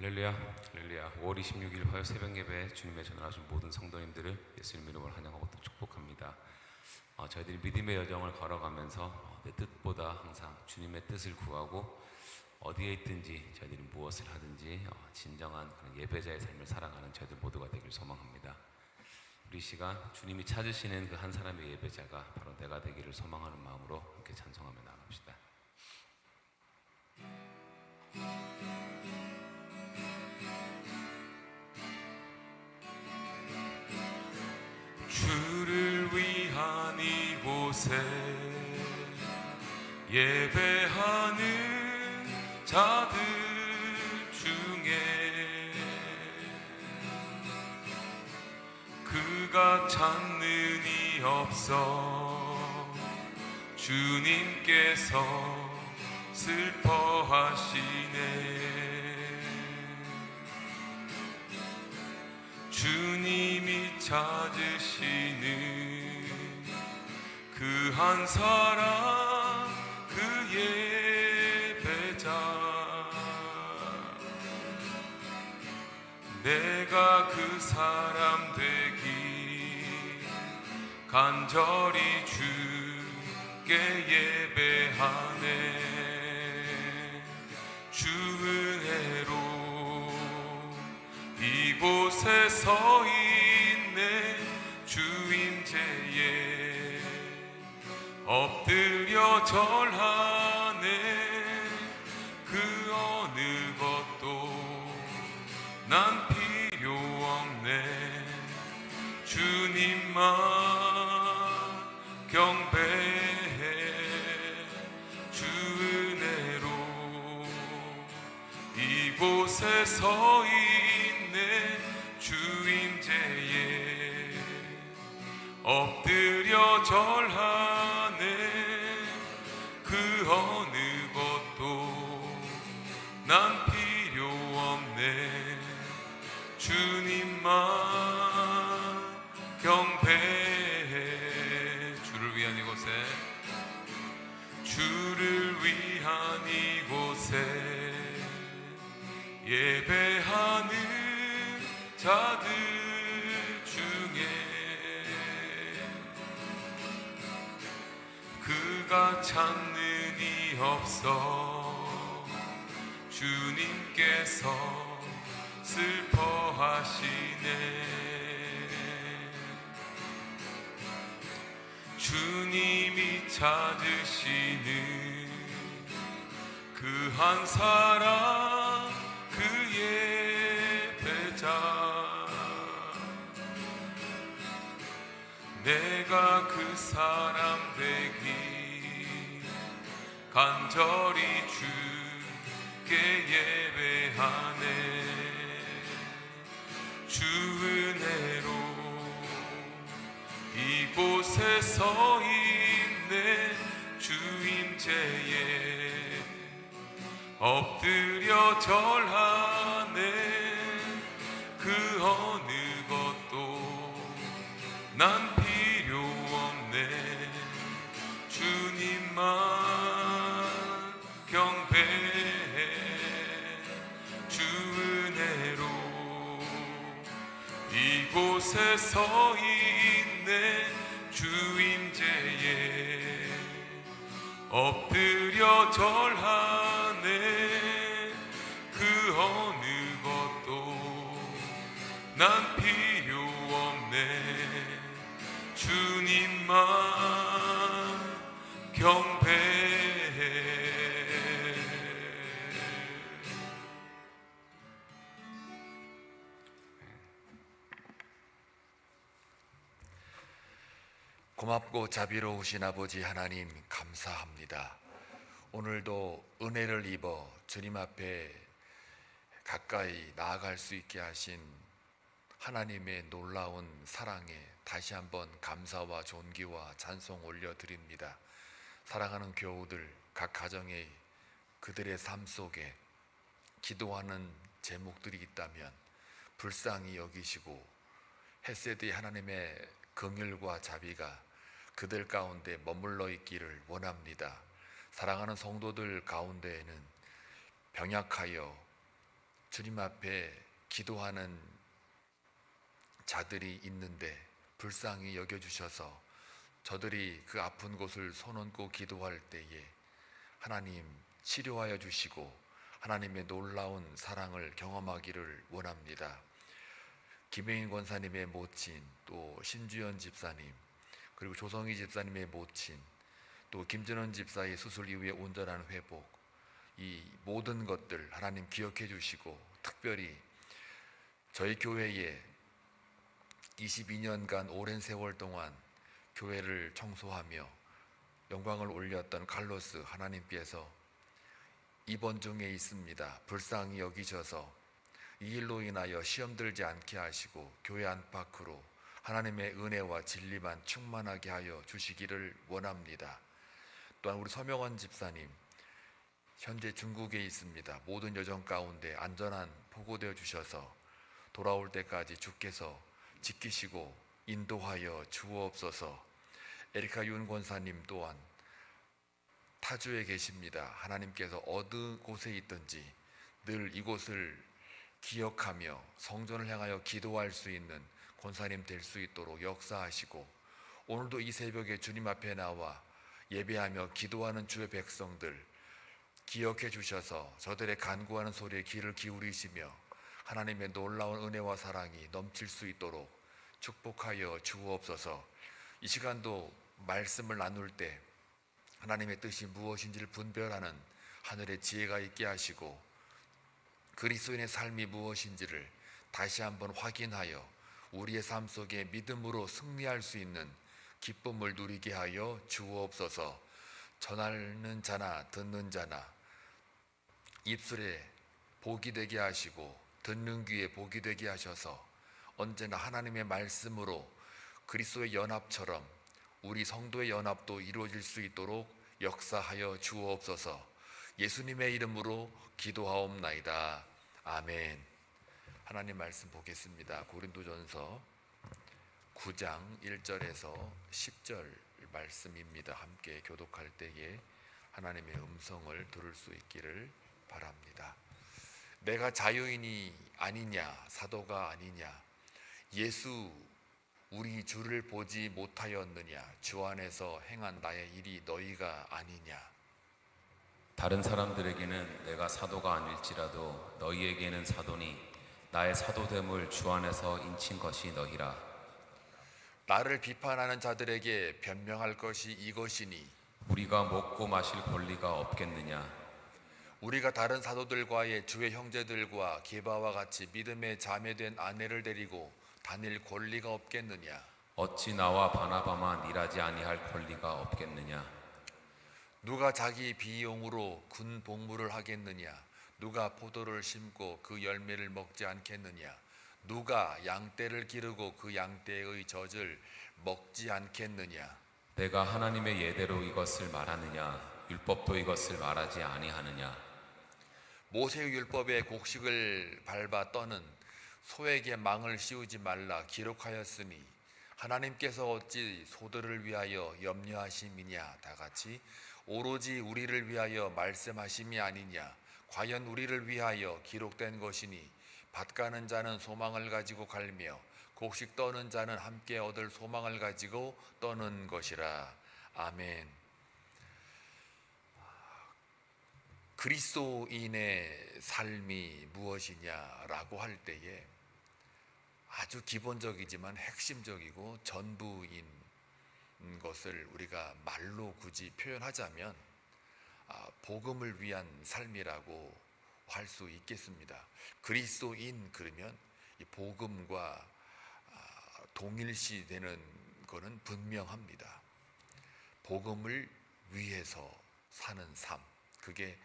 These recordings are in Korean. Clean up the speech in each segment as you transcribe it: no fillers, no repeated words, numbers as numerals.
할렐루야, 할렐루야. 5월 26일 화요 새벽 예배에 주님의 전하신 모든 성도님들을 예수님 이름으로 환영하고 또 축복합니다. 저희들이 믿음의 여정을 걸어가면서 내 뜻보다 항상 주님의 뜻을 구하고 어디에 있든지 저희들이 무엇을 하든지 진정한 그런 예배자의 삶을 살아가는 저희들 모두가 되길 소망합니다. 우리 시간 주님이 찾으시는 그 한 사람의 예배자가 바로 내가 되기를 소망하는 마음으로 함께 찬송하며 나갑시다. 주를 위한 이곳에 예배하는 자들 중에 그가 찾는 이 없어 주님께서 슬퍼하시네. 주님이 찾으시는 그 한 사람 그 예배자, 내가 그 사람 되기 간절히 주께 예배하네. 주 은혜로 이곳에 서 있네. 주 임재에 엎드려 절하네. 그 어느 것도 난 필요 없네. 주님만 경배해. 주 은혜로 이곳에 서 있네. 주 임재에 엎드려 절하네. 그 어느 것도 난 필요 없네. 주님만 경배해. 주를 위한 이곳에, 주를 위한 이곳에 예배하는 자들 중에 그가 찾는 이 없어 주님께서 슬퍼하시네. 주님이 찾으시는 그 한 사람 그 예배자, 내가 그 사람 되기 간절히 주께 예배하네. 주 은혜로 이곳에 서 있네. 주 임재에 엎드려 절하네. 그 어느 것도 난 필요 없네. 주님만 경배해. 주 은혜로 이곳에 서 있네. 주 임재에 엎드려 절하네. 그 어느 것도 난 필요 없네. 주님만 경배해. 고맙고 자비로우신 아버지 하나님 감사합니다. 오늘도 은혜를 입어 주님 앞에 가까이 나아갈 수 있게 하신 하나님의 놀라운 사랑에 다시 한번 감사와 존귀와 찬송 올려드립니다. 사랑하는 교우들, 각 가정에 그들의 삶 속에 기도하는 제목들이 있다면 불쌍히 여기시고 헷세드의 하나님의 긍휼과 자비가 그들 가운데 머물러 있기를 원합니다. 사랑하는 성도들 가운데에는 병약하여 주님 앞에 기도하는 자들이 있는데 불쌍히 여겨주셔서 저들이 그 아픈 곳을 손 얹고 기도할 때에 하나님 치료하여 주시고 하나님의 놀라운 사랑을 경험하기를 원합니다. 김혜인 권사님의 모친, 또 신주연 집사님, 그리고 조성희 집사님의 모친, 또 김준원 집사의 수술 이후에 온전한 회복, 이 모든 것들 하나님 기억해 주시고 특별히 저희 교회에 22년간 오랜 세월 동안 교회를 청소하며 영광을 올렸던 칼로스 하나님께서 입원 중에 있습니다. 불쌍히 여기셔서 이 일로 인하여 시험 들지 않게 하시고 교회 안팎으로 하나님의 은혜와 진리만 충만하게 하여 주시기를 원합니다. 또한 우리 서명원 집사님 현재 중국에 있습니다. 모든 여정 가운데 안전한 보고되어 주셔서 돌아올 때까지 주께서 지키시고 인도하여 주옵소서. 에리카 윤 권사님 또한 타주에 계십니다. 하나님께서 어느 곳에 있든지 늘 이곳을 기억하며 성전을 향하여 기도할 수 있는 권사님 될 수 있도록 역사하시고 오늘도 이 새벽에 주님 앞에 나와 예배하며 기도하는 주의 백성들 기억해 주셔서 저들의 간구하는 소리에 귀를 기울이시며 하나님의 놀라운 은혜와 사랑이 넘칠 수 있도록 축복하여 주옵소서. 이 시간도 말씀을 나눌 때 하나님의 뜻이 무엇인지를 분별하는 하늘의 지혜가 있게 하시고 그리스도인의 삶이 무엇인지를 다시 한번 확인하여 우리의 삶 속에 믿음으로 승리할 수 있는 기쁨을 누리게 하여 주옵소서. 전하는 자나 듣는 자나 입술에 복이 되게 하시고 듣는 귀에 복이 되게 하셔서 언제나 하나님의 말씀으로 그리스도의 연합처럼 우리 성도의 연합도 이루어질 수 있도록 역사하여 주옵소서. 예수님의 이름으로 기도하옵나이다. 아멘. 하나님 말씀 보겠습니다. 고린도전서 9장 1절에서 10절 말씀입니다. 함께 교독할 때에 하나님의 음성을 들을 수 있기를 바랍니다. 내가 자유인이 아니냐, 사도가 아니냐, 예수 우리 주를 보지 못하였느냐, 주 안에서 행한 나의 일이 너희가 아니냐. 다른 사람들에게는 내가 사도가 아닐지라도 너희에게는 사도니 나의 사도됨을 주 안에서 인친 것이 너희라. 나를 비판하는 자들에게 변명할 것이 이것이니 우리가 먹고 마실 권리가 없겠느냐. 우리가 다른 사도들과의 주의 형제들과 게바와 같이 믿음에 자매된 아내를 데리고 다닐 권리가 없겠느냐. 어찌 나와 바나바만 일하지 아니할 권리가 없겠느냐. 누가 자기 비용으로 군 복무를 하겠느냐. 누가 포도를 심고 그 열매를 먹지 않겠느냐. 누가 양떼를 기르고 그 양떼의 젖을 먹지 않겠느냐. 내가 하나님의 예대로 이것을 말하느냐. 율법도 이것을 말하지 아니하느냐. 모세의 율법의 곡식을 밟아 떠는 소에게 망을 씌우지 말라 기록하였으니 하나님께서 어찌 소들을 위하여 염려하심이냐. 다같이 오로지 우리를 위하여 말씀하심이 아니냐. 과연 우리를 위하여 기록된 것이니 밭 가는 자는 소망을 가지고 갈며 곡식 떠는 자는 함께 얻을 소망을 가지고 떠는 것이라. 아멘. 그리스도인의 삶이 무엇이냐라고 할 때에 아주 기본적이지만 핵심적이고 전부인 것을 우리가 말로 굳이 표현하자면 복음을 위한 삶이라고 할 수 있겠습니다. 그리스도인 그러면 이 복음과 동일시되는 것은 분명합니다. 복음을 위해서 사는 삶, 그게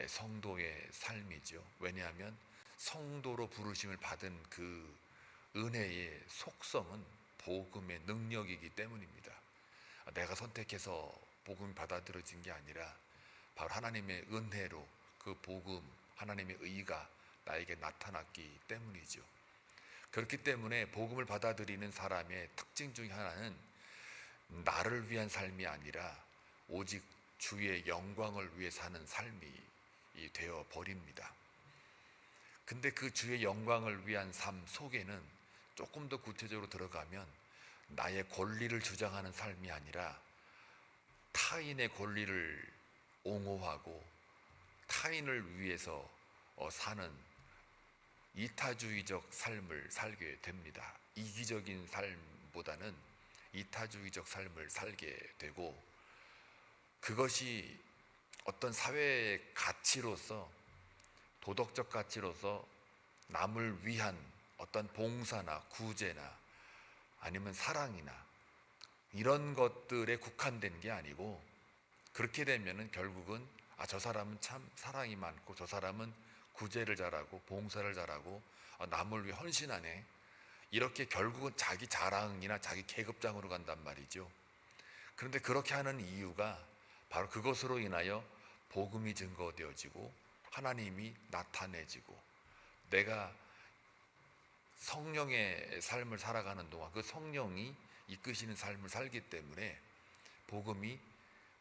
성도의 삶이죠. 왜냐하면 성도로 부르심을 받은 그 은혜의 속성은 복음의 능력이기 때문입니다. 내가 선택해서 복음이 받아들여진 게 아니라 바로 하나님의 은혜로 그 복음, 하나님의 의가 나에게 나타났기 때문이죠. 그렇기 때문에 복음을 받아들이는 사람의 특징 중에 하나는 나를 위한 삶이 아니라 오직 주의 영광을 위해 사는 삶이 되어 버립니다. 근데 그 주의 영광을 위한 삶 속에는 조금 더 구체적으로 들어가면 나의 권리를 주장하는 삶이 아니라 타인의 권리를 옹호하고 타인을 위해서 사는 이타주의적 삶을 살게 됩니다. 이기적인 삶보다는 이타주의적 삶을 살게 되고, 그것이 어떤 사회의 가치로서, 도덕적 가치로서 남을 위한 어떤 봉사나 구제나 아니면 사랑이나 이런 것들에 국한된 게 아니고, 그렇게 되면은 결국은 저 사람은 참 사랑이 많고 저 사람은 구제를 잘하고 봉사를 잘하고 남을 위해 헌신하네, 이렇게 결국은 자기 자랑이나 자기 계급장으로 간단 말이죠. 그런데 그렇게 하는 이유가 바로 그것으로 인하여 복음이 증거되어지고 하나님이 나타내지고, 내가 성령의 삶을 살아가는 동안 그 성령이 이끄시는 삶을 살기 때문에 복음이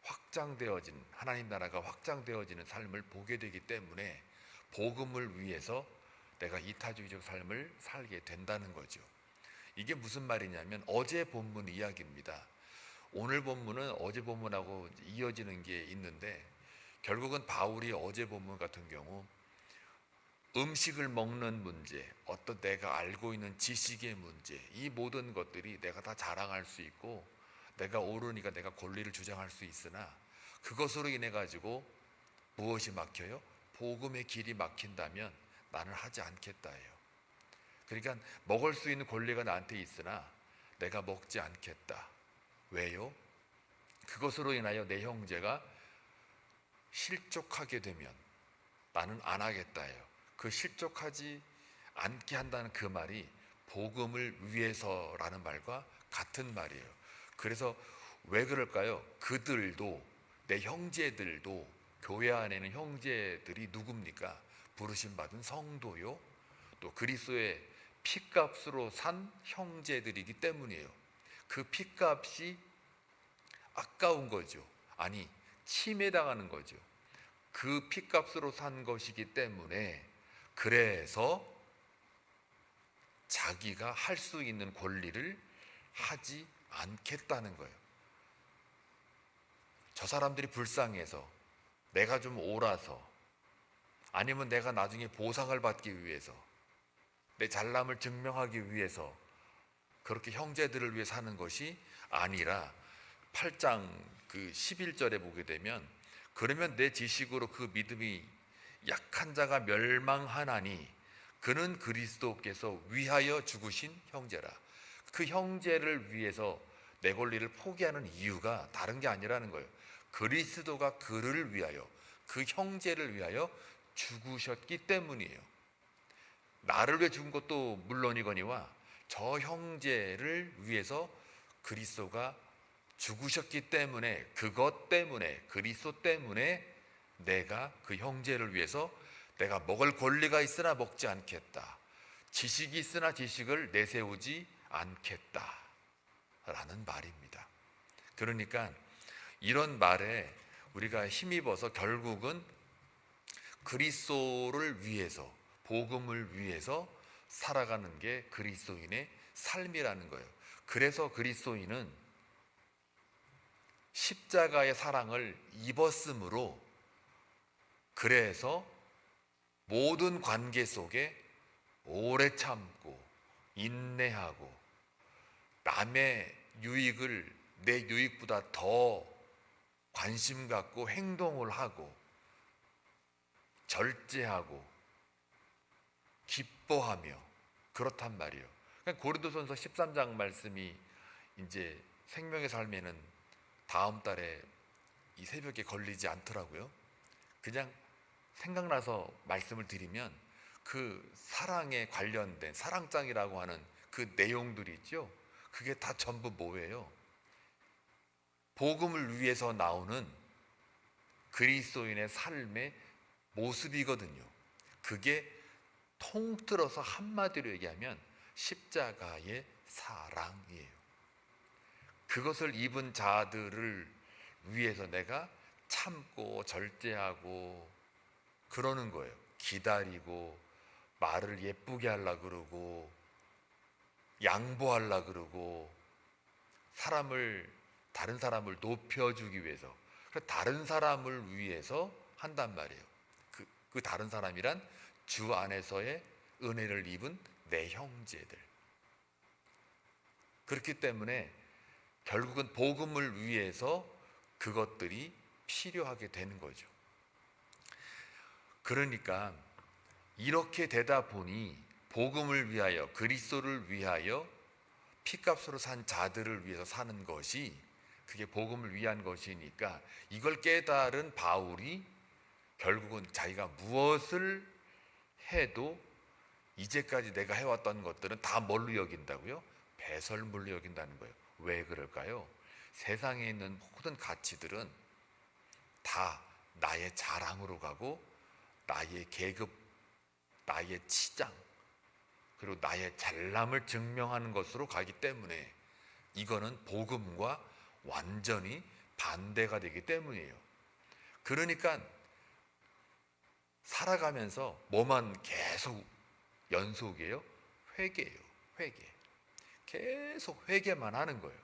확장되어진, 하나님 나라가 확장되어지는 삶을 보게 되기 때문에 복음을 위해서 내가 이타주의적 삶을 살게 된다는 거죠. 이게 무슨 말이냐면 어제 본문 이야기입니다. 오늘 본문은 어제 본문하고 이어지는 게 있는데, 결국은 바울이 어제 본문 같은 경우 음식을 먹는 문제, 어떤 내가 알고 있는 지식의 문제, 이 모든 것들이 내가 다 자랑할 수 있고 내가 옳으니까 내가 권리를 주장할 수 있으나, 그것으로 인해 가지고 무엇이 막혀요? 복음의 길이 막힌다면 나는 하지 않겠다예요. 그러니까 먹을 수 있는 권리가 나한테 있으나 내가 먹지 않겠다. 왜요? 그것으로 인하여 내 형제가 실족하게 되면 나는 안 하겠다예요. 그 실족하지 않게 한다는 그 말이 복음을 위해서라는 말과 같은 말이에요. 그래서 왜 그럴까요? 그들도, 내 형제들도, 교회 안에는 형제들이 누굽니까? 부르심 받은 성도요, 또 그리스도의 피값으로 산 형제들이기 때문이에요. 그 피값이 아까운 거죠. 아니, 침해당하는 거죠. 그 피값으로 산 것이기 때문에, 그래서 자기가 할 수 있는 권리를 하지 않겠다는 거예요. 저 사람들이 불쌍해서, 내가 좀 옳아서, 아니면 내가 나중에 보상을 받기 위해서, 내 잘남을 증명하기 위해서 그렇게 형제들을 위해 사는 것이 아니라, 8장 그 11절에 보게 되면, 그러면 내 지식으로 그 믿음이 약한 자가 멸망하나니 그는 그리스도께서 위하여 죽으신 형제라. 그 형제를 위해서 내 권리를 포기하는 이유가 다른 게 아니라는 거예요. 그리스도가 그를 위하여, 그 형제를 위하여 죽으셨기 때문이에요. 나를 위해 죽은 것도 물론이거니와 저 형제를 위해서 그리스도가 죽으셨기 때문에, 그것 때문에, 그리스도 때문에 내가 그 형제를 위해서 내가 먹을 권리가 있으나 먹지 않겠다, 지식이 있으나 지식을 내세우지 않겠다 라는 말입니다. 그러니까 이런 말에 우리가 힘입어서 결국은 그리스도를 위해서, 복음을 위해서 살아가는 게 그리스도인의 삶이라는 거예요. 그래서 그리스도인은 십자가의 사랑을 입었으므로, 그래서 모든 관계 속에 오래 참고 인내하고 남의 유익을 내 유익보다 더 관심 갖고 행동을 하고 절제하고 기뻐하며 그렇단 말이에요. 그러니까 고린도전서 13장 말씀이 이제 생명의 삶에는 다음 달에 이 새벽에 걸리지 않더라고요. 그냥 생각나서 말씀을 드리면, 그 사랑에 관련된 사랑장이라고 하는 그 내용들이 있죠. 그게 다 전부 뭐예요? 복음을 위해서 나오는 그리스도인의 삶의 모습이거든요. 그게 통틀어서 한마디로 얘기하면 십자가의 사랑이에요. 그것을 입은 자들을 위해서 내가 참고 절제하고 그러는 거예요. 기다리고 말을 예쁘게 하려 그러고 양보하려 그러고 다른 사람을 높여주기 위해서, 다른 사람을 위해서 한단 말이에요. 그 다른 사람이란 주 안에서의 은혜를 입은 내 형제들. 그렇기 때문에 결국은 복음을 위해서 그것들이 필요하게 되는 거죠. 그러니까 이렇게 되다 보니 복음을 위하여, 그리스도를 위하여 피값으로 산 자들을 위해서 사는 것이, 그게 복음을 위한 것이니까, 이걸 깨달은 바울이 결국은 자기가 무엇을 해도 이제까지 내가 해왔던 것들은 다 뭘로 여긴다고요? 배설물로 여긴다는 거예요. 왜 그럴까요? 세상에 있는 모든 가치들은 다 나의 자랑으로 가고, 나의 계급, 나의 치장, 그리고 나의 잘남을 증명하는 것으로 가기 때문에 이거는 복음과 완전히 반대가 되기 때문이에요. 그러니까 살아가면서 뭐만 계속 연속이에요? 회개예요. 회개. 계속 회개만 하는 거예요.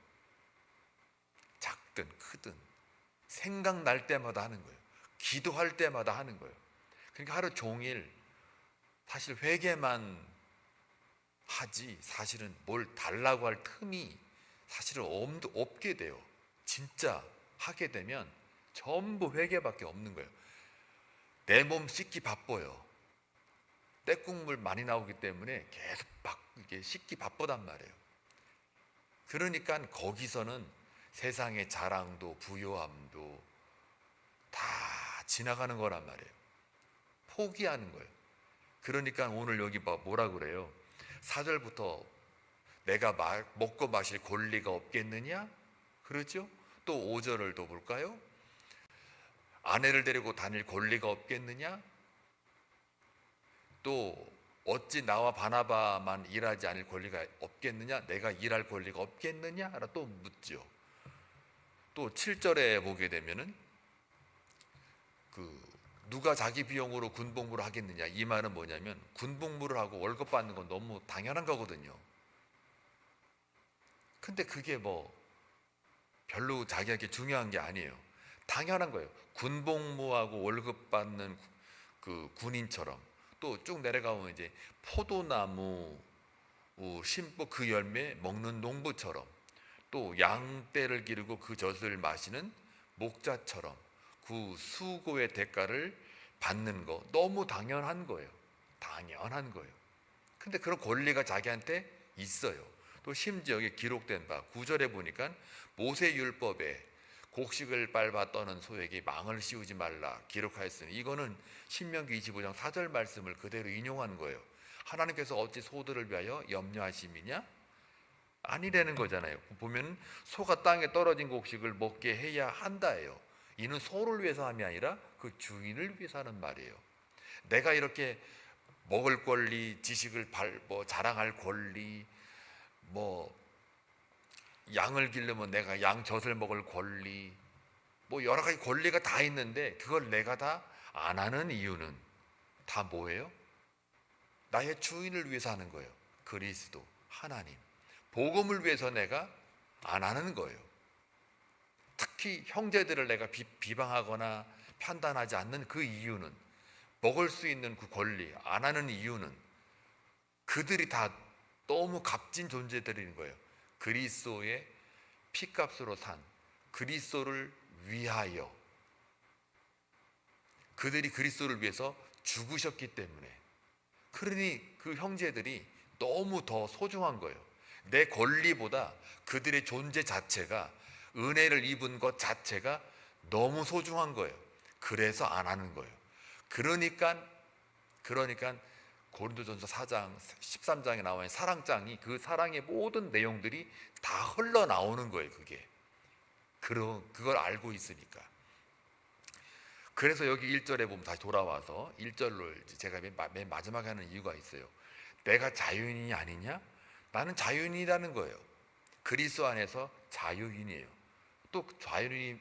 작든 크든 생각날 때마다 하는 거예요. 기도할 때마다 하는 거예요. 그러니까 하루 종일 사실 회개만 하지, 사실은 뭘 달라고 할 틈이 사실은 없게 돼요. 진짜 하게 되면 전부 회개밖에 없는 거예요. 내 몸 씻기 바빠요. 때국물 많이 나오기 때문에 계속 막 이게 씻기 바쁘단 말이에요. 그러니까 거기서는 세상의 자랑도 부요함도 다 지나가는 거란 말이에요. 포기하는 거예요. 그러니까 오늘 여기 뭐라 그래요? 4절부터 내가 먹고 마실 권리가 없겠느냐? 그렇죠? 또 5절을 더 볼까요? 아내를 데리고 다닐 권리가 없겠느냐? 또 어찌 나와 바나바만 일하지 않을 권리가 없겠느냐? 내가 일할 권리가 없겠느냐? 라고 또 묻죠. 또 7절에 보게 되면은 누가 자기 비용으로 군복무를 하겠느냐? 이 말은 뭐냐면 군복무를 하고 월급 받는 건 너무 당연한 거거든요. 근데 그게 별로 자기에게 중요한 게 아니에요. 당연한 거예요. 군복무하고 월급 받는 그 군인처럼, 또 쭉 내려가면 이제 포도나무 심고 그 열매 먹는 농부처럼, 또 양떼를 기르고 그 젖을 마시는 목자처럼 그 수고의 대가를 받는 거 너무 당연한 거예요. 당연한 거예요. 근데 그런 권리가 자기한테 있어요. 또 심지어 여기 기록된 바 9절에 보니까 모세율법에 곡식을 밟아 떠는 소에게 망을 씌우지 말라 기록하였으니, 이거는 신명기 25장 4절 말씀을 그대로 인용한 거예요. 하나님께서 어찌 소들을 위하여 염려하심이냐? 아니라는 거잖아요. 보면 소가 땅에 떨어진 곡식을 먹게 해야 한다예요. 이는 소를 위해서 함이 아니라 그 주인을 위해서 하는 말이에요. 내가 이렇게 먹을 권리, 지식을 자랑할 권리, 양을 기르면 내가 양 젖을 먹을 권리, 여러 가지 권리가 다 있는데 그걸 내가 다 안 하는 이유는 다 뭐예요? 나의 주인을 위해서 하는 거예요. 그리스도, 하나님, 복음을 위해서 내가 안 하는 거예요. 특히 형제들을 내가 비방하거나 판단하지 않는 그 이유는, 먹을 수 있는 그 권리 안 하는 이유는 그들이 다 너무 값진 존재들인 거예요. 그리스도의 피값으로 산, 그리스도를 위하여, 그들이 그리스도를 위해서 죽으셨기 때문에, 그러니 그 형제들이 너무 더 소중한 거예요. 내 권리보다 그들의 존재 자체가, 은혜를 입은 것 자체가 너무 소중한 거예요. 그래서 안 하는 거예요. 그러니까 고린도전서 4장 13장에 나와 있는 사랑장이, 그 사랑의 모든 내용들이 다 흘러나오는 거예요. 그걸 알고 있으니까. 그래서 여기 1절에 보면 다시 돌아와서 1절로 제가 맨 마지막에 하는 이유가 있어요. 내가 자유인이 아니냐? 나는 자유인이라는 거예요. 그리스도 안에서 자유인이에요. 또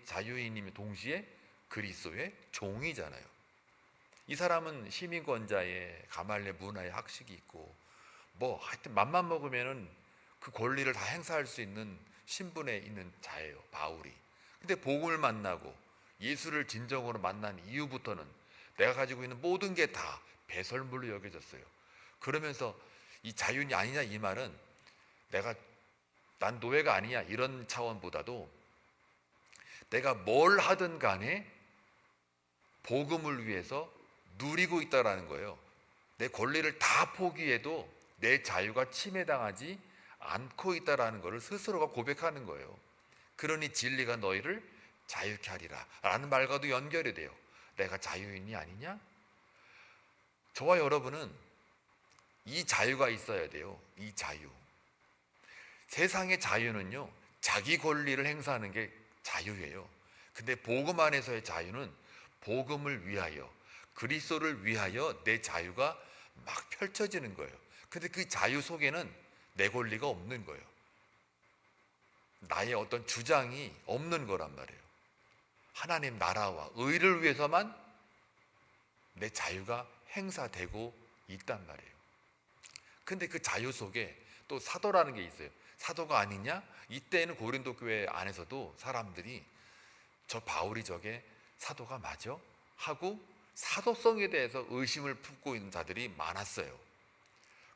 자유인이면 동시에 그리스도의 종이잖아요. 이 사람은 시민권자의 가말레 문화의 학식이 있고 뭐 하여튼 맘만 먹으면은 그 권리를 다 행사할 수 있는 신분에 있는 자예요, 바울이. 근데 복음을 만나고 예수를 진정으로 만난 이후부터는 내가 가지고 있는 모든 게 다 배설물로 여겨졌어요. 그러면서 이 자윤이 아니냐 이 말은 난 노예가 아니냐 이런 차원보다도 내가 뭘 하든 간에 복음을 위해서 누리고 있다라는 거예요. 내 권리를 다 포기해도 내 자유가 침해당하지 않고 있다라는 것을 스스로가 고백하는 거예요. 그러니 진리가 너희를 자유케 하리라 라는 말과도 연결이 돼요. 내가 자유인이 아니냐? 저와 여러분은 이 자유가 있어야 돼요. 이 자유. 세상의 자유는요, 자기 권리를 행사하는 게 자유예요. 근데 복음 안에서의 자유는 복음을 위하여, 그리스도를 위하여 내 자유가 막 펼쳐지는 거예요. 근데 그 자유 속에는 내 권리가 없는 거예요. 나의 어떤 주장이 없는 거란 말이에요. 하나님 나라와 의를 위해서만 내 자유가 행사되고 있단 말이에요. 근데 그 자유 속에 또 사도라는 게 있어요. 사도가 아니냐? 이때는 고린도 교회 안에서도 사람들이 저 바울이 저게 사도가 맞아? 하고 사도성에 대해서 의심을 품고 있는 자들이 많았어요.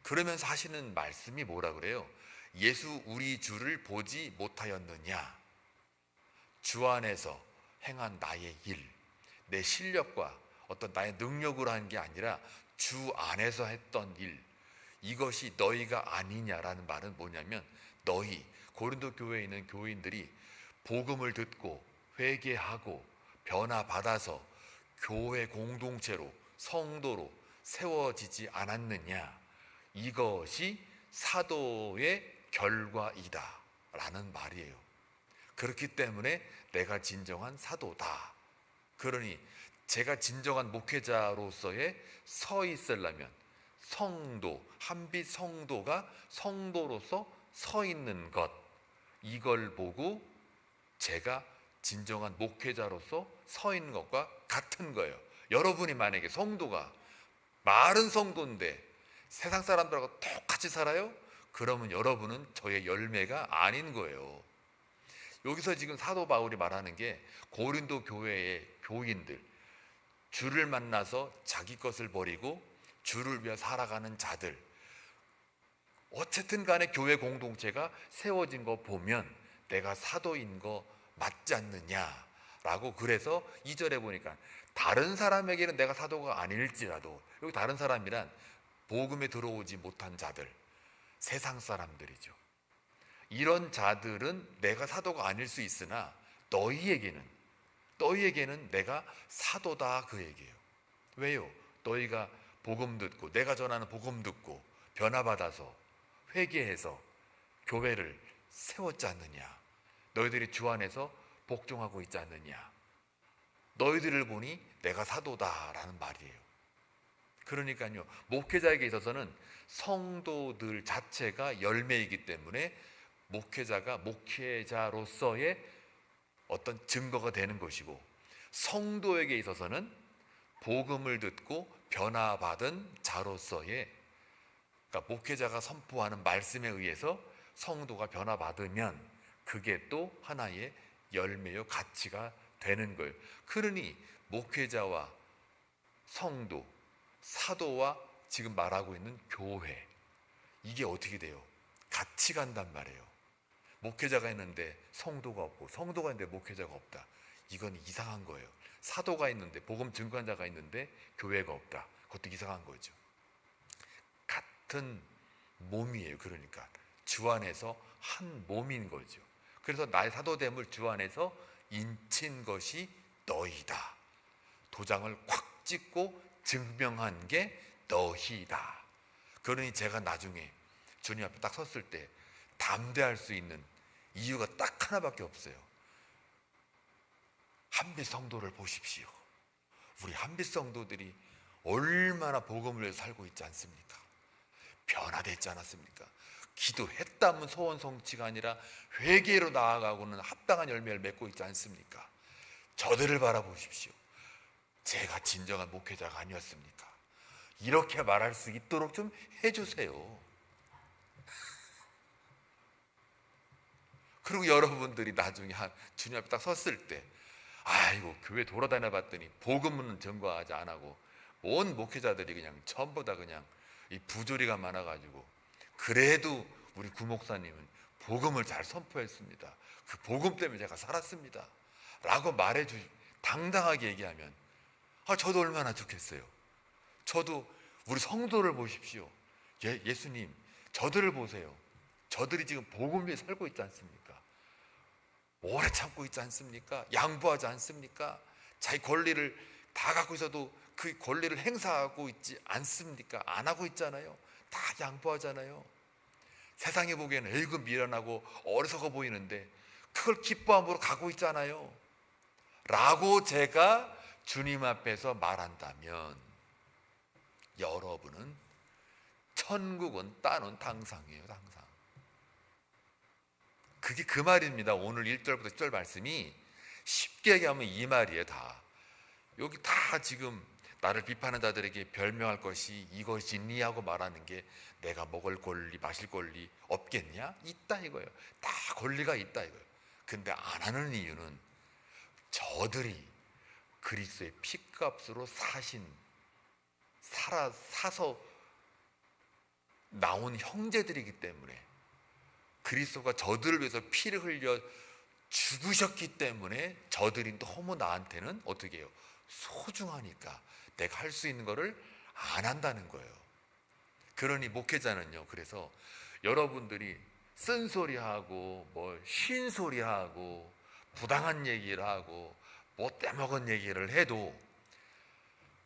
그러면서 하시는 말씀이 뭐라 그래요? 예수 우리 주를 보지 못하였느냐? 주 안에서 행한 나의 일, 내 실력과 어떤 나의 능력으로 한 게 아니라 주 안에서 했던 일, 이것이 너희가 아니냐라는 말은 뭐냐면 너희 고린도 교회에 있는 교인들이 복음을 듣고 회개하고 변화받아서 교회 공동체로 성도로 세워지지 않았느냐, 이것이 사도의 결과이다 라는 말이에요. 그렇기 때문에 내가 진정한 사도다. 그러니 제가 진정한 목회자로서의 서 있으려면 성도, 한빛 성도가 성도로서 서 있는 것, 이걸 보고 제가 진정한 목회자로서 서 있는 것과 같은 거예요. 여러분이 만약에 성도가 마른 성도인데 세상 사람들하고 똑같이 살아요? 그러면 여러분은 저의 열매가 아닌 거예요. 여기서 지금 사도 바울이 말하는 게 고린도 교회의 교인들, 주를 만나서 자기 것을 버리고 주를 위해 살아가는 자들, 어쨌든 간에 교회 공동체가 세워진 거 보면 내가 사도인 거 맞지 않느냐라고. 그래서 2절에 보니까 다른 사람에게는 내가 사도가 아닐지라도, 여기 다른 사람이란 복음에 들어오지 못한 자들, 세상 사람들이죠. 이런 자들은 내가 사도가 아닐 수 있으나 너희에게는 내가 사도다, 그 얘기예요. 왜요? 너희가 복음 듣고, 내가 전하는 복음 듣고 변화받아서 회개해서 교회를 세웠지 않느냐? 너희들이 주 안에서 복종하고 있지 않느냐? 너희들을 보니 내가 사도다라는 말이에요. 그러니까요, 목회자에게 있어서는 성도들 자체가 열매이기 때문에 목회자가 목회자로서의 어떤 증거가 되는 것이고, 성도에게 있어서는 복음을 듣고 변화받은 자로서의, 그러니까 목회자가 선포하는 말씀에 의해서 성도가 변화받으면 그게 또 하나의 열매요 가치가 되는 거예요. 그러니 목회자와 성도, 사도와 지금 말하고 있는 교회, 이게 어떻게 돼요? 같이 간단 말이에요. 목회자가 있는데 성도가 없고 성도가 있는데 목회자가 없다, 이건 이상한 거예요. 사도가 있는데, 복음 증거자가 있는데 교회가 없다, 그것도 이상한 거죠. 같은 몸이에요. 그러니까 주 안에서 한 몸인 거죠. 그래서 나의 사도됨을 주 안에서 인친 것이 너희다. 도장을 콱 찍고 증명한 게 너희다. 그러니 제가 나중에 주님 앞에 딱 섰을 때 담대할 수 있는 이유가 딱 하나밖에 없어요. 한빛 성도를 보십시오. 우리 한빛 성도들이 얼마나 복음을 위해서 살고 있지 않습니까? 변화됐지 않았습니까? 기도했다면 소원 성취가 아니라 회개로 나아가고는 합당한 열매를 맺고 있지 않습니까? 저들을 바라보십시오. 제가 진정한 목회자가 아니었습니까? 이렇게 말할 수 있도록 좀 해주세요. 그리고 여러분들이 나중에 주님 앞에 딱 섰을 때, 아이고 교회 돌아다녀 봤더니 복음은 전거하지 안 하고 온 목회자들이 그냥 전부 다 그냥 이 부조리가 많아가지고, 그래도 우리 구목사님은 복음을 잘 선포했습니다. 그 복음 때문에 제가 살았습니다 라고 당당하게 얘기하면, 저도 얼마나 좋겠어요. 저도 우리 성도를 보십시오. 예수님, 저들을 보세요. 저들이 지금 복음 위에 살고 있지 않습니까? 오래 참고 있지 않습니까? 양보하지 않습니까? 자기 권리를 다 갖고 있어도 그 권리를 행사하고 있지 않습니까? 안 하고 있잖아요. 다 양보하잖아요. 세상에 보기에는 에이구 미련하고 어리석어 보이는데 그걸 기뻐함으로 가고 있잖아요 라고 제가 주님 앞에서 말한다면, 여러분은 천국은 따놓은 당상이에요. 당상. 그게 그 말입니다. 오늘 1절부터 10절 말씀이 쉽게 얘기하면 이 말이에요. 다 여기 다 지금 나를 비판하는 자들에게 별명할 것이 이것이니 하고 말하는 게, 내가 먹을 권리 마실 권리 없겠냐? 있다 이거예요. 다 권리가 있다 이거예요. 근데 안 하는 이유는 저들이 그리스도의 피값으로 사서 나온 형제들이기 때문에, 그리스도가 저들을 위해서 피를 흘려 죽으셨기 때문에 저들이 너무 나한테는 어떻게 해요? 소중하니까 내가 할 수 있는 거를 안 한다는 거예요. 그러니 목회자는요, 그래서 여러분들이 쓴소리하고 쉰소리하고 부당한 얘기를 하고 못돼먹은 얘기를 해도,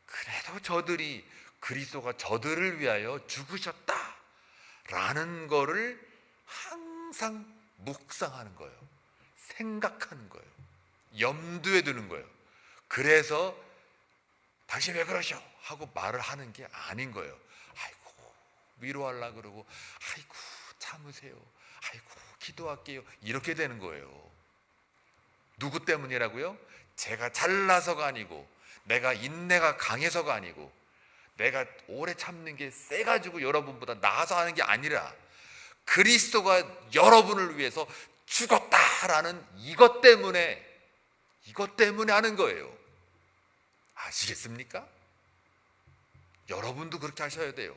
그래도 저들이 그리스도가 저들을 위하여 죽으셨다라는 거를 항상 묵상하는 거예요. 생각하는 거예요. 염두에 두는 거예요. 그래서 당신 왜 그러셔? 하고 말을 하는 게 아닌 거예요. 아이고 위로하려고 그러고, 아이고 참으세요, 아이고 기도할게요, 이렇게 되는 거예요. 누구 때문이라고요? 제가 잘나서가 아니고, 내가 인내가 강해서가 아니고, 내가 오래 참는 게 세가지고 여러분보다 나아서 하는 게 아니라, 그리스도가 여러분을 위해서 죽었다라는 이것 때문에 하는 거예요. 아시겠습니까? 여러분도 그렇게 하셔야 돼요.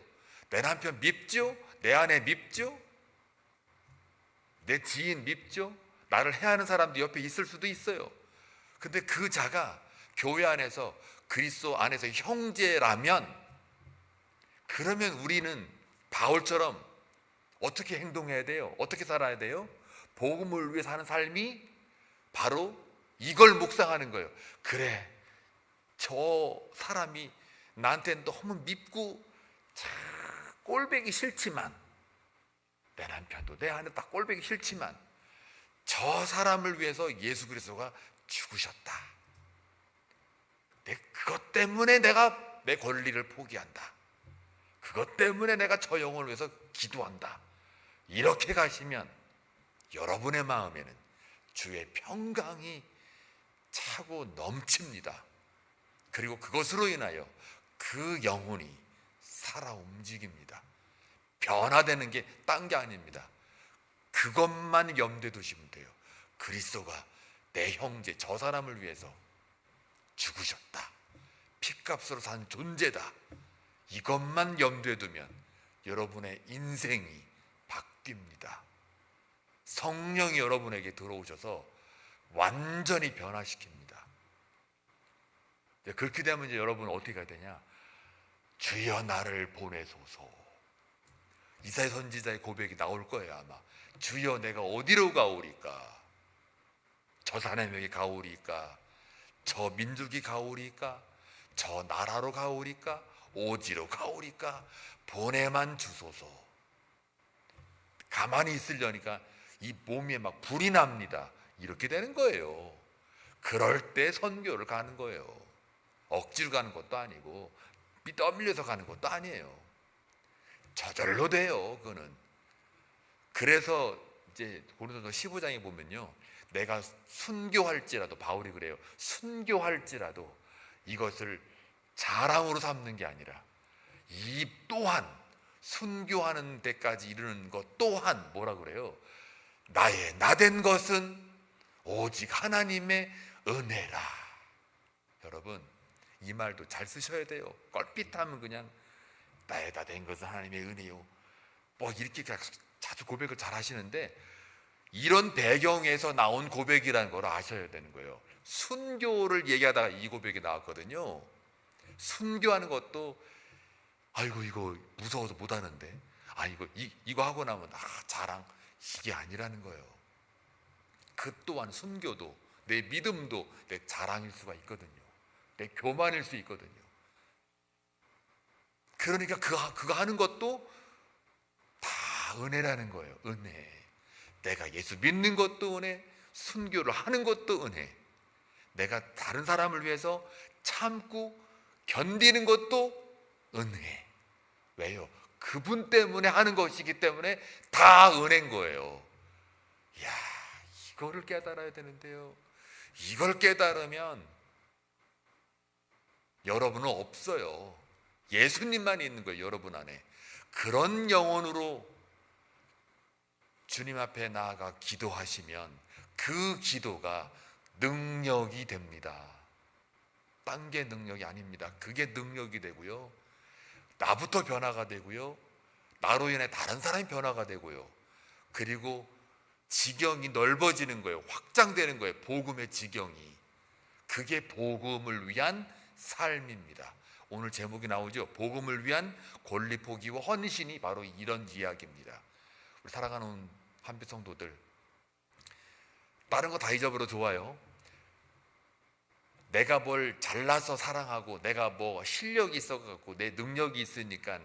내 남편 밉죠? 내 아내 밉죠? 내 지인 밉죠? 나를 해하는 사람도 옆에 있을 수도 있어요. 근데 그 자가 교회 안에서 그리스도 안에서 형제라면, 그러면 우리는 바울처럼 어떻게 행동해야 돼요? 어떻게 살아야 돼요? 복음을 위해 사는 삶이 바로 이걸 묵상하는 거예요. 그래, 저 사람이 나한테 너무 밉고 참 꼴보기 싫지만, 내 남편도 내 아내도 다 꼴보기 싫지만, 저 사람을 위해서 예수 그리스도가 죽으셨다. 그것 때문에 내가 내 권리를 포기한다. 그것 때문에 내가 저 영혼을 위해서 기도한다. 이렇게 가시면 여러분의 마음에는 주의 평강이 차고 넘칩니다. 그리고 그것으로 인하여 그 영혼이 살아 움직입니다. 변화되는 게 딴 게 아닙니다. 그것만 염두에 두시면 돼요. 그리스도가 내 형제 저 사람을 위해서 죽으셨다. 핏값으로 산 존재다. 이것만 염두에 두면 여러분의 인생이 바뀝니다. 성령이 여러분에게 들어오셔서 완전히 변화시킵니다. 그렇게 되면 이제 여러분은 어떻게 해야 되냐? 주여 나를 보내소서. 이사야 선지자의 고백이 나올 거예요 아마. 주여 내가 어디로 가오리까? 저 사람에게 가오리까? 저 민족이 가오리까? 저 나라로 가오리까? 오지로 가오리까? 보내만 주소서. 가만히 있으려니까 이 몸에 막 불이 납니다. 이렇게 되는 거예요. 그럴 때 선교를 가는 거예요. 억지로 가는 것도 아니고 떠밀려서 가는 것도 아니에요. 저절로 돼요. 그거는. 그래서 이제 고린도서 15장에 보면요, 내가 순교할지라도, 바울이 그래요, 순교할지라도 이것을 자랑으로 삼는 게 아니라 이 또한 순교하는 데까지 이르는 것 또한 뭐라 그래요? 나의 나된 것은 오직 하나님의 은혜라. 여러분, 이 말도 잘 쓰셔야 돼요. 껄핏하면 그냥 나의 나된 것은 하나님의 은혜요, 뭐 이렇게 자주 고백을 잘 하시는데, 이런 배경에서 나온 고백이라는 걸 아셔야 되는 거예요. 순교를 얘기하다가 이 고백이 나왔거든요. 순교하는 것도 아이고 이거 무서워서 못하는데, 이거 하고 나면 자랑, 이게 아니라는 거예요. 그 또한 순교도 내 믿음도 내 자랑일 수가 있거든요. 내 교만일 수 있거든요. 그러니까 그거 하는 것도 다 은혜라는 거예요. 은혜. 내가 예수 믿는 것도 은혜, 순교를 하는 것도 은혜, 내가 다른 사람을 위해서 참고 견디는 것도 은혜. 왜요? 그분 때문에 하는 것이기 때문에 다 은혜인 거예요. 이야, 이거를 깨달아야 되는데요. 이걸 깨달으면 여러분은 없어요. 예수님만 있는 거예요, 여러분 안에. 그런 영혼으로 주님 앞에 나아가 기도하시면 그 기도가 능력이 됩니다. 딴 게 능력이 아닙니다. 그게 능력이 되고요, 나부터 변화가 되고요, 나로 인해 다른 사람이 변화가 되고요, 그리고 지경이 넓어지는 거예요. 확장되는 거예요. 복음의 지경이. 그게 복음을 위한 삶입니다. 오늘 제목이 나오죠. 복음을 위한 권리 포기와 헌신이 바로 이런 이야기입니다. 우리 사랑하는 한빛 성도들, 다른 거 다 잊어버려 좋아요. 내가 뭘 잘나서 사랑하고 내가 뭐 실력이 있어갖고 내 능력이 있으니까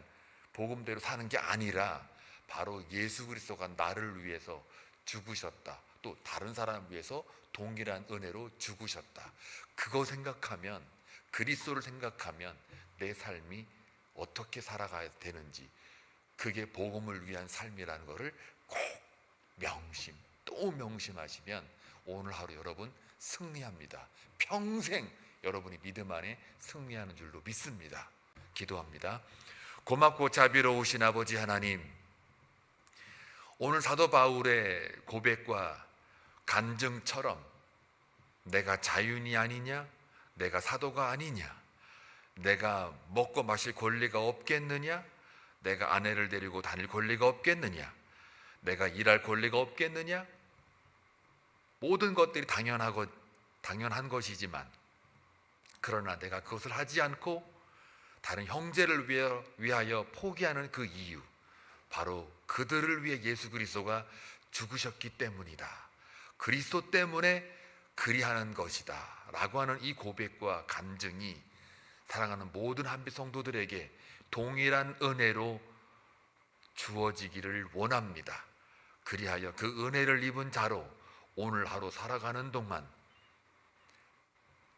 복음대로 사는 게 아니라 바로 예수 그리스도가 나를 위해서 죽으셨다, 또 다른 사람을 위해서 동일한 은혜로 죽으셨다. 그거 생각하면, 그리스도를 생각하면 내 삶이 어떻게 살아가야 되는지, 그게 복음을 위한 삶이라는 것을 꼭 또 명심하시면 오늘 하루 여러분 승리합니다. 평생 여러분이 믿음 안에 승리하는 줄로 믿습니다. 기도합니다. 고맙고 자비로우신 아버지 하나님, 오늘 사도 바울의 고백과 간증처럼 내가 자윤이 아니냐, 내가 사도가 아니냐, 내가 먹고 마실 권리가 없겠느냐, 내가 아내를 데리고 다닐 권리가 없겠느냐, 내가 일할 권리가 없겠느냐, 모든 것들이 당연한 것이지만, 그러나 내가 그것을 하지 않고 다른 형제를 위하여 포기하는 그 이유, 바로 그들을 위해 예수 그리스도가 죽으셨기 때문이다. 그리스도 때문에 그리하는 것이다 라고 하는 이 고백과 간증이 사랑하는 모든 한빛 성도들에게 동일한 은혜로 주어지기를 원합니다. 그리하여 그 은혜를 입은 자로 오늘 하루 살아가는 동안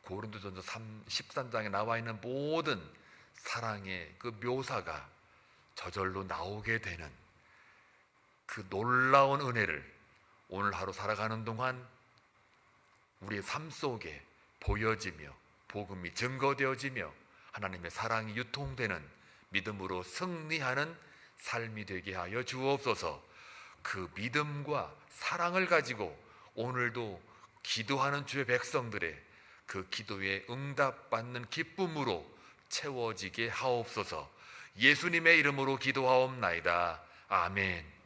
고린도전서 13장에 나와 있는 모든 사랑의 그 묘사가 저절로 나오게 되는 그 놀라운 은혜를 오늘 하루 살아가는 동안 우리의 삶 속에 보여지며 복음이 증거되어지며 하나님의 사랑이 유통되는 믿음으로 승리하는 삶이 되게 하여 주옵소서. 그 믿음과 사랑을 가지고 오늘도 기도하는 주의 백성들의 그 기도에 응답받는 기쁨으로 채워지게 하옵소서. 예수님의 이름으로 기도하옵나이다. 아멘.